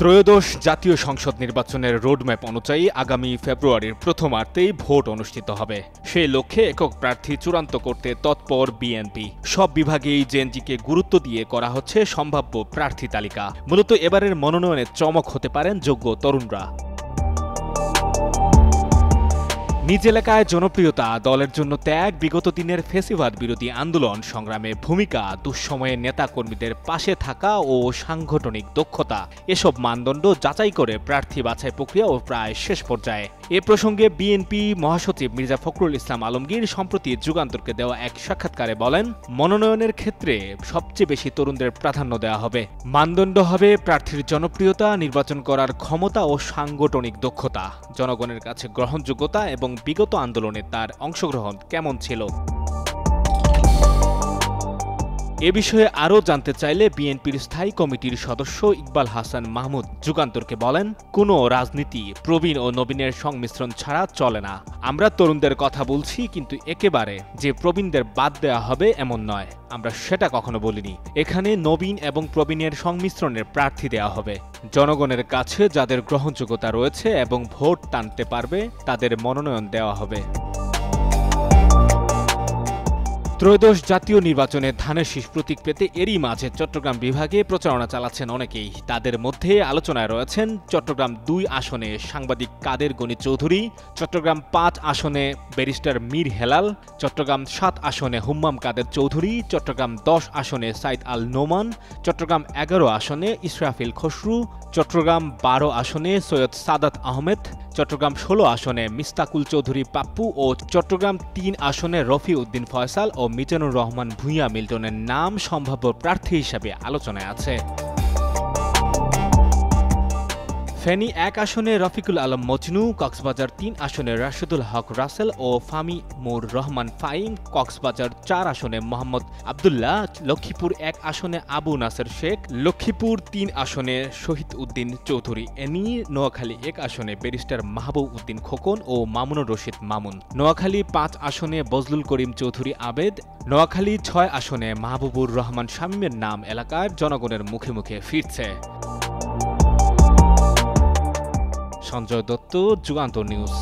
ত্রয়োদশ জাতীয় সংসদ নির্বাচনের রোডম্যাপ অনুযায়ী আগামী ফেব্রুয়ারির প্রথমার্ধেই ভোট অনুষ্ঠিত হবে। সেই লক্ষ্যে একক প্রার্থী চূড়ান্ত করতে তৎপর বিএনপি। সব বিভাগেই জেএনজিকে গুরুত্ব দিয়ে করা হচ্ছে সম্ভাব্য প্রার্থী তালিকা। মূলত এবারের মনোনয়নে চমক হতে পারেন যোগ্য তরুণরা। নিজ এলাকায় জনপ্রিয়তা, দলের জন্য ত্যাগ, বিগত দিনের ফ্যাসিবাদ বিরোধী আন্দোলন সংগ্রামে ভূমিকা, দুঃসময়ে নেতাকর্মীদের পাশে থাকা ও সাংগঠনিক দক্ষতা এসব মানদণ্ড যাচাই করে প্রার্থী বাছাই প্রক্রিয়াও প্রায় শেষ পর্যায়ে। এ প্রসঙ্গে বিএনপি মহাসচিব মির্জা ফখরুল ইসলাম আলমগীর সম্প্রতি যুগান্তরকে দেওয়া এক সাক্ষাৎকারে বলেন, মনোনয়নের ক্ষেত্রে সবচেয়ে বেশি তরুণদের প্রাধান্য দেওয়া হবে। মানদণ্ড হবে প্রার্থীর জনপ্রিয়তা, নির্বাচন করার ক্ষমতা ও সাংগঠনিক দক্ষতা, জনগণের কাছে গ্রহণযোগ্যতা এবং বিগত আন্দোলনে তার অংশগ্রহণ কেমন ছিল। এ বিষয়ে আরও জানতে চাইলে বিএনপির স্থায়ী কমিটির সদস্য ইকবাল হাসান মাহমুদ যুগান্তরকে বলেন, কোনো রাজনীতি প্রবীণ ও নবীনের সংমিশ্রণ ছাড়া চলে না। আমরা তরুণদের কথা বলছি, কিন্তু একেবারে যে প্রবীণদের বাদ দেওয়া হবে এমন নয়, আমরা সেটা কখনো বলিনি। এখানে নবীন এবং প্রবীণের সংমিশ্রণের প্রার্থী দেওয়া হবে। জনগণের কাছে যাদের গ্রহণযোগ্যতা রয়েছে এবং ভোট টানতে পারবে তাদের মনোনয়ন দেওয়া হবে। ত্রয়োদশ জাতীয় নির্বাচনে ধানের শীষ প্রতীক পেতে এরই মাঝে চট্টগ্রাম বিভাগে প্রচারণা চালাচ্ছেন অনেকেই। তাদের মধ্যে আলোচনায় রয়েছেন চট্টগ্রাম 2 আসনে সাংবাদিক কাদের গনি চৌধুরী, চট্টগ্রাম 5 আসনে ব্যারিস্টার মীর হেলাল, চট্টগ্রাম 7 আসনে হুম্মাম কাদের চৌধুরী, চট্টগ্রাম 10 আসনে সাইদ আল নোমান, চট্টগ্রাম 11 আসনে ইসরাফিল খসরু, চট্টগ্রাম 12 আসনে সৈয়দ সাদাত আহমেদ, চট্টগ্রাম 16 আসনে মিস্তাকুল চৌধুরী পাপ্পু ও চট্টগ্রাম 3 আসনে রফি উদ্দিন ফয়সাল ও মিজানুর রহমান ভূঁইয়া মিল্টনের নাম সম্ভাব্য প্রার্থী হিসেবে আলোচনায় আছে। ফেনী 1 আসনে রফিকুল আলম মজনু, কক্সবাজার 3 আসনে রাশেদুল হক রাসেল ও ফামি মুর রহমান ফাইম, কক্সবাজার 4 আসনে মোহাম্মদ আবদুল্লাহ, লক্ষ্মীপুর 1 আসনে আবু নাসের শেখ, লক্ষ্মীপুর 3 আসনে শহীদ উদ্দিন চৌধুরী এনি, নোয়াখালী 1 আসনে ব্যারিস্টার মাহবুব উদ্দিন খোকন ও মামুনুর রশিদ মামুন, নোয়াখালী 5 আসনে বজলুল করিম চৌধুরী আবেদ, নোয়াখালী 6 আসনে মাহবুবুর রহমান শামীমের নাম এলাকার জনগণের মুখে মুখে ফিরছে। সঞ্জয় দত্ত, যুগান্তর নিউজ।